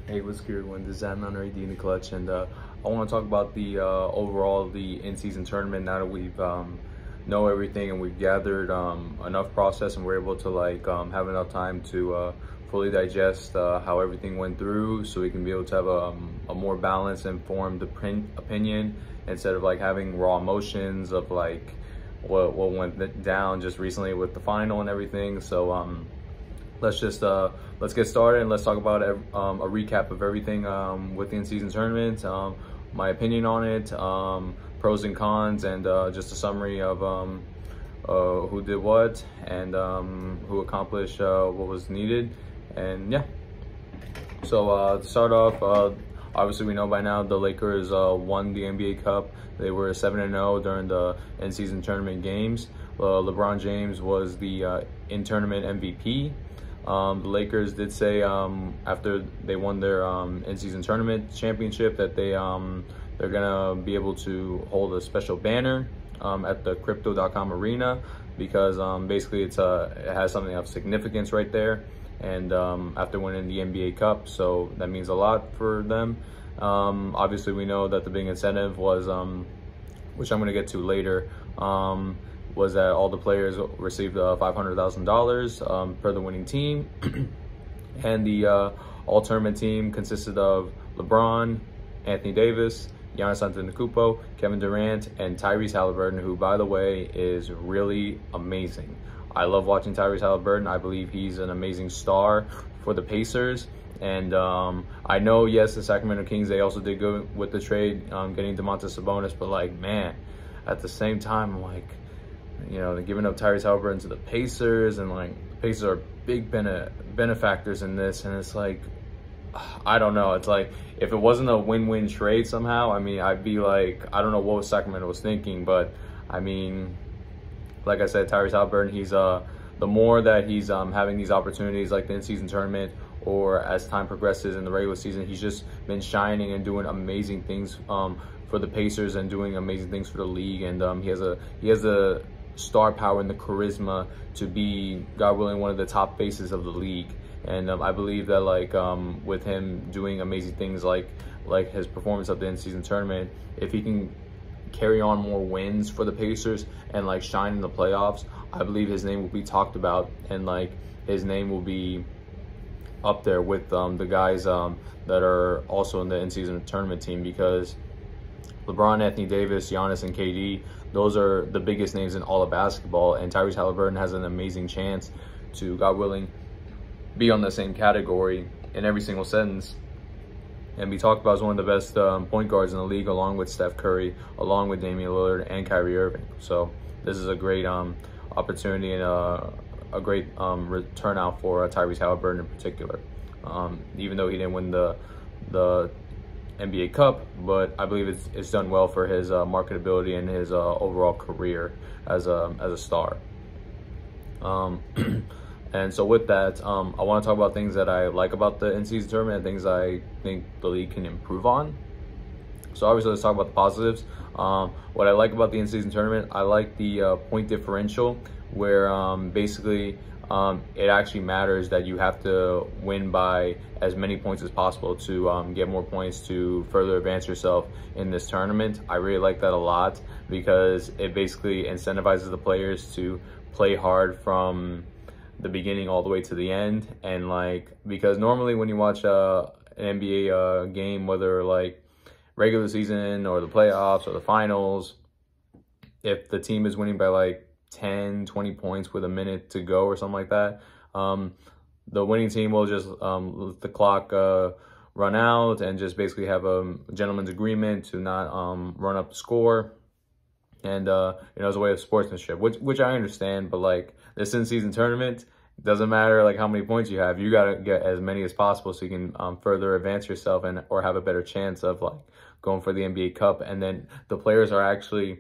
Hey, what's good? When this is Adnan already in the clutch, and I want to talk about the overall the in-season tournament. Now that we've know everything and we've gathered enough process and we're able to have enough time to fully digest how everything went through, so we can be able to have a more balanced, informed opinion instead of having raw emotions of what went down just recently with the final and everything. So let's get started and let's talk about a recap of everything with the in-season tournament, my opinion on it, pros and cons, and just a summary of who did what and who accomplished what was needed. And yeah, so to start off, obviously we know by now the Lakers won the NBA Cup. They were 7-0 during the in-season tournament games. LeBron James was the in-tournament MVP. The Lakers did say after they won their in-season tournament championship that they're gonna be able to hold a special banner at the Crypto.com arena, because basically it has something of significance right there, and after winning the NBA Cup, so that means a lot for them. Obviously we know that the big incentive was, which I'm gonna get to later, was that all the players received $500,000 per the winning team. And the all-tournament team consisted of LeBron, Anthony Davis, Giannis Antetokounmpo, Kevin Durant, and Tyrese Haliburton, who, by the way, is really amazing. I love watching Tyrese Haliburton. I believe he's an amazing star for the Pacers. And I know, yes, the Sacramento Kings, they also did good with the trade, getting Domantas Sabonis, but man, at the same time, they're giving up Tyrese Haliburton to the Pacers, and the Pacers are big benefactors in this, and it's I don't know. It's if it wasn't a win-win trade somehow, I'd be I don't know what Sacramento was thinking, but like I said, Tyrese Haliburton, he's the more that he's having these opportunities like the in-season tournament, or as time progresses in the regular season, he's just been shining and doing amazing things for the Pacers and doing amazing things for the league, and he has a star power and the charisma to be, God willing, one of the top faces of the league. And I believe that with him doing amazing things like his performance at the in-season tournament, if he can carry on more wins for the Pacers and shine in the playoffs, I believe his name will be talked about, and his name will be up there with the guys that are also in the in-season tournament team, because LeBron, Anthony Davis, Giannis, and KD, those are the biggest names in all of basketball, and Tyrese Haliburton has an amazing chance to, God willing, be on the same category in every single sentence and be talked about as one of the best point guards in the league, along with Steph Curry, along with Damian Lillard and Kyrie Irving. So this is a great opportunity and a great turnout for Tyrese Haliburton in particular. Even though he didn't win the NBA Cup, but I believe it's done well for his marketability and his overall career as a star. And so with that, I want to talk about things that I like about the in-season tournament and things I think the league can improve on. So obviously, let's talk about the positives. What I like about the in-season tournament, I like the point differential, where basically it actually matters that you have to win by as many points as possible to get more points to further advance yourself in this tournament. I really like that a lot, because it basically incentivizes the players to play hard from the beginning all the way to the end. And because normally when you watch an NBA game, whether regular season or the playoffs or the finals, if the team is winning by 10, 20 points with a minute to go or something like that, the winning team will just let the clock run out and just basically have a gentleman's agreement to not run up the score. And as a way of sportsmanship, which I understand, but this in-season tournament, it doesn't matter how many points you have. You gotta get as many as possible so you can further advance yourself or have a better chance of going for the NBA Cup. And then the players are actually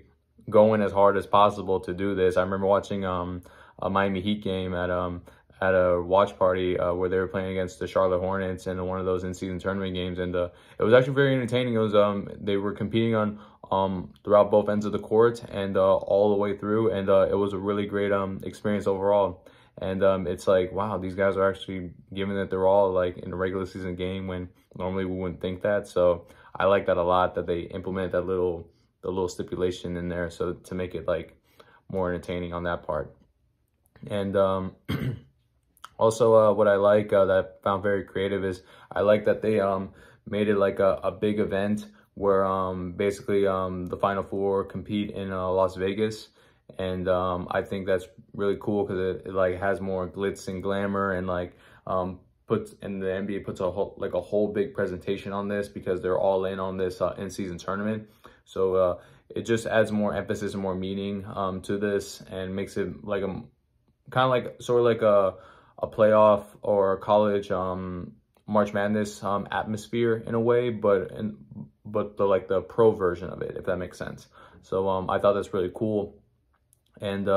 going as hard as possible to do this. I remember watching a Miami Heat game at a watch party where they were playing against the Charlotte Hornets in one of those in-season tournament games, and it was actually very entertaining. It was they were competing on throughout both ends of the court and all the way through, and it was a really great experience overall. And it's like, wow, these guys are actually giving it their all, like in a regular season game, when normally we wouldn't think that. So I like that a lot, that they implement the little stipulation in there, so to make it like more entertaining on that part. And also, what I like that I found very creative is I like that they made it like a big event where basically the Final Four compete in Las Vegas. And I think that's really cool because it like has more glitz and glamour, and like and the NBA puts a whole big presentation on this because they're all in on this in-season tournament. So it just adds more emphasis and more meaning to this, and makes it like a kind of like sort of like a playoff or a college March Madness atmosphere in a way, but the pro version of it, if that makes sense. So I thought that's really cool. And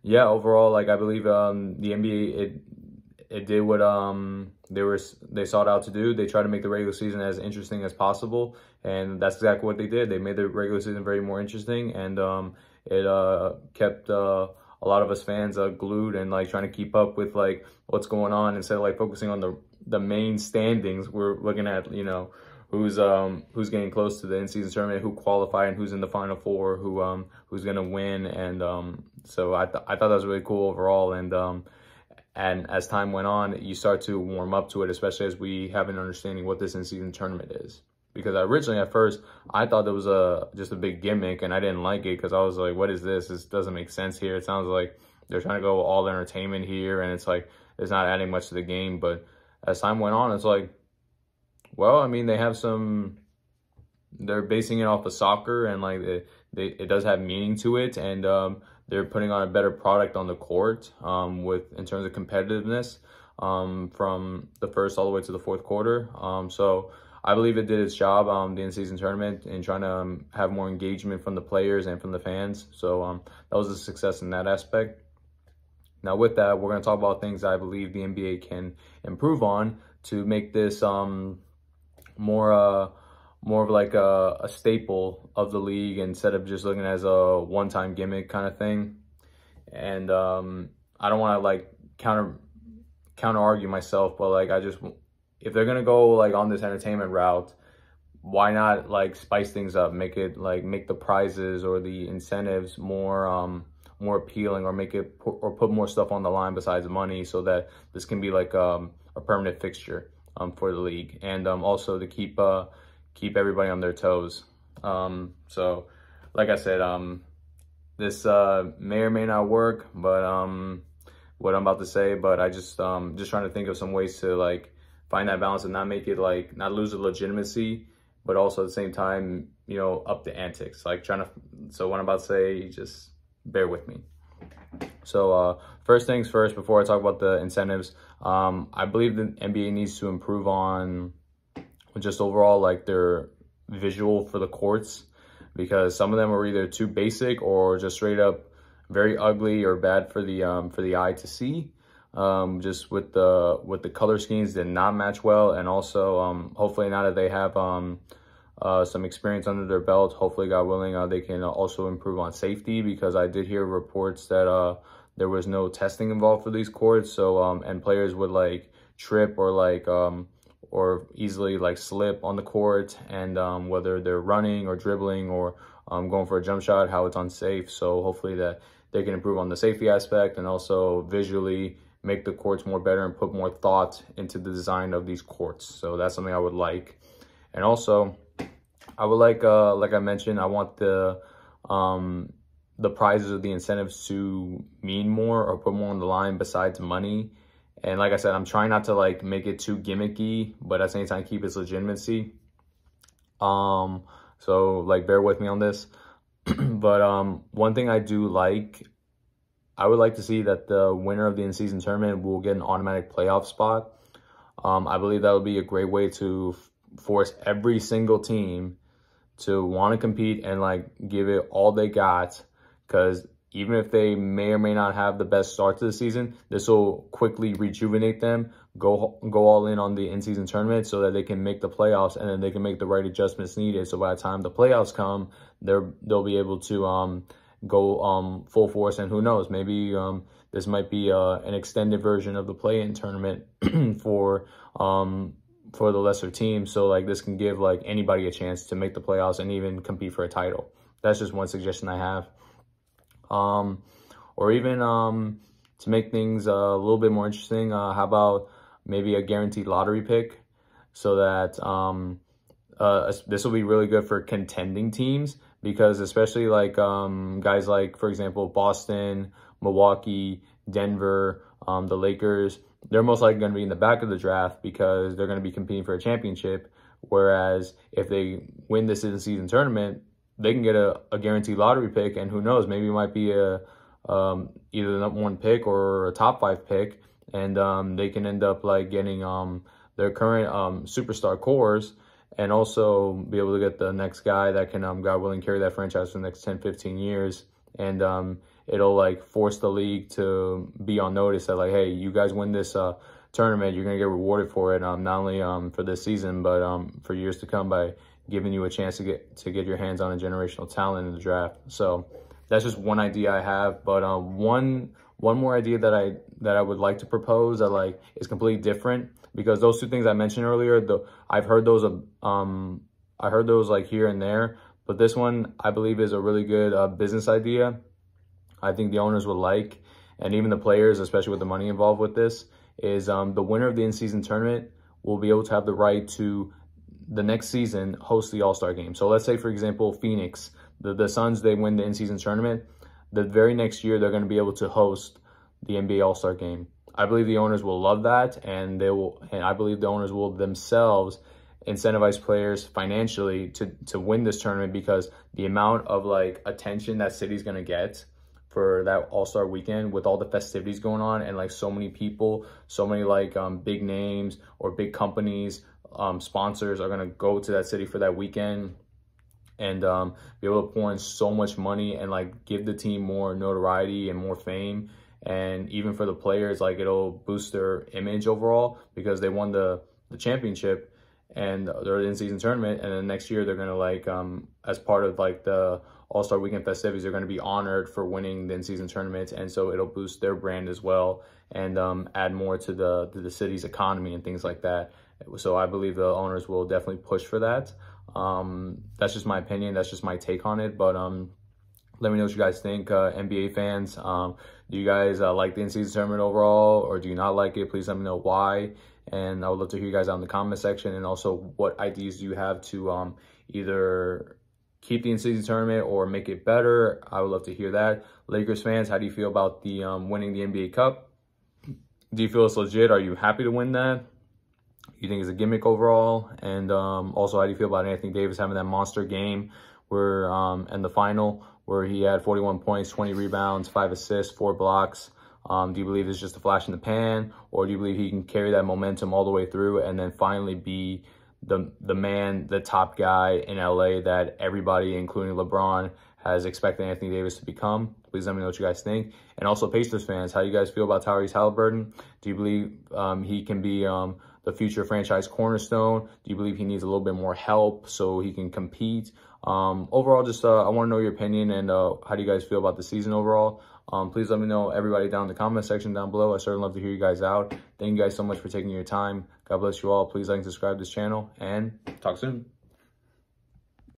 yeah, overall, like I believe the NBA it did what they sought out to do. They tried to make the regular season as interesting as possible, and that's exactly what they did. They made the regular season very more interesting, and it kept a lot of us fans glued and like trying to keep up with like what's going on, instead of like focusing on the main standings. We're looking at, you know, who's getting close to the in-season tournament, who qualified, and who's in the Final Four, who's gonna win. And so I thought that was really cool overall. And as time went on, you start to warm up to it, especially as we have an understanding what this in-season tournament is. Because originally, at first, I thought it was just a big gimmick, and I didn't like it because I was like, what is this? This doesn't make sense here. It sounds like they're trying to go all entertainment here, and it's like it's not adding much to the game. But as time went on, it's like, well, I mean, they're basing it off of soccer, and like it does have meaning to it, and they're putting on a better product on the court in terms of competitiveness from the first all the way to the fourth quarter. So I believe it did its job, the in-season tournament, in trying to have more engagement from the players and from the fans. So that was a success in that aspect. Now with that, we're going to talk about things I believe the NBA can improve on to make this more of like a staple of the league, instead of just looking as a one-time gimmick kind of thing. And I don't want to like counter argue myself, but like if they're gonna go like on this entertainment route, why not like spice things up, make the prizes or the incentives more appealing, or put more stuff on the line besides money, so that this can be like a permanent fixture for the league, and also to keep everybody on their toes. So like I said, this may or may not work, but what I'm about to say, but I just trying to think of some ways to like find that balance and not make it like, not lose the legitimacy, but also at the same time, you know, up the antics. Like so what I'm about to say, just bear with me. So first things first, before I talk about the incentives, I believe the NBA needs to improve on just overall like their visual for the courts, because some of them are either too basic or just straight up very ugly or bad for the eye to see. Just with the color schemes did not match well, and also hopefully now that they have some experience under their belt, hopefully, God willing, they can also improve on safety, because I did hear reports that there was no testing involved for these courts. So and players would like trip or like or easily like slip on the court, and whether they're running or dribbling or going for a jump shot, how it's unsafe. So hopefully that they can improve on the safety aspect, and also visually make the courts more better and put more thought into the design of these courts. So that's something I would like. And also I would like I mentioned, I want the prizes or the incentives to mean more or put more on the line besides money. And like I said, I'm trying not to like make it too gimmicky, but at the same time keep its legitimacy. So like bear with me on this. But one thing I do like, I would like to see that the winner of the in-season tournament will get an automatic playoff spot. I believe that would be a great way to force every single team to want to compete and like give it all they got, because even if they may or may not have the best start to the season, this will quickly rejuvenate them, go all in on the in-season tournament, so that they can make the playoffs, and then they can make the right adjustments needed. So by the time the playoffs come, they'll be able to go full force. And who knows, maybe this might be an extended version of the play-in tournament for the lesser teams. So like this can give like anybody a chance to make the playoffs and even compete for a title. That's just one suggestion I have. Or even to make things a little bit more interesting, how about maybe a guaranteed lottery pick, so that this will be really good for contending teams, because especially like guys like, for example, Boston, Milwaukee, Denver, the Lakers, they're most likely going to be in the back of the draft because they're going to be competing for a championship. Whereas if they win this in-season tournament, they can get a guaranteed lottery pick, and who knows, maybe it might be a either the number 1 pick or a top 5 pick, and they can end up like getting their current superstar cores, and also be able to get the next guy that can, God willing, carry that franchise for the next 10, 15 years. And it'll like force the league to be on notice that like, hey, you guys win this tournament, you're going to get rewarded for it, not only for this season, but for years to come, by giving you a chance to get your hands on a generational talent in the draft. So that's just one idea I have. But one more idea that I would like to propose that like is completely different, because those two things I mentioned earlier, I've heard those like here and there, but this one I believe is a really good business idea. I think the owners would like, and even the players, especially with the money involved with this, is the winner of the in-season tournament will be able to have the right to the next season host the All-Star game. So let's say, for example, Phoenix, the Suns, they win the in-season tournament. The very next year, they're going to be able to host the NBA All-Star game. I believe the owners will love that, and I believe the owners will themselves incentivize players financially to win this tournament, because the amount of like attention that city's going to get for that All-Star weekend with all the festivities going on, and like so many people, so many like big names or big companies, sponsors are going to go to that city for that weekend, and be able to pour in so much money and like give the team more notoriety and more fame. And even for the players, like it'll boost their image overall, because they won the championship and they're in season tournament, and then next year they're going to like as part of like the All-Star weekend festivities, they're going to be honored for winning the in-season tournament, and so it'll boost their brand as well, and add more to the city's economy and things like that. So I believe the owners will definitely push for that. That's just my opinion. That's just my take on it. But let me know what you guys think, NBA fans. Do you guys like the in-season tournament overall, or do you not like it? Please let me know why. And I would love to hear you guys out in the comment section. And also, what ideas do you have to either keep the in-season tournament or make it better? I would love to hear that. Lakers fans, how do you feel about the winning the NBA Cup? Do you feel it's legit? Are you happy to win that? You think it's a gimmick overall? And also, how do you feel about Anthony Davis having that monster game where in the final, where he had 41 points, 20 rebounds, 5 assists, 4 blocks? Do you believe it's just a flash in the pan, or do you believe he can carry that momentum all the way through and then finally be the man, the top guy in LA that everybody, including LeBron, has expected Anthony Davis to become? Please let me know what you guys think. And also, Pacers fans, how do you guys feel about Tyrese Haliburton? Do you believe he can be the future franchise cornerstone? Do you believe he needs a little bit more help so he can compete? Overall, just I want to know your opinion, and how do you guys feel about the season overall? Please let me know, everybody, down in the comment section down below. I certainly love to hear you guys out. Thank you guys so much for taking your time. God bless you all. Please like and subscribe to this channel, and talk soon.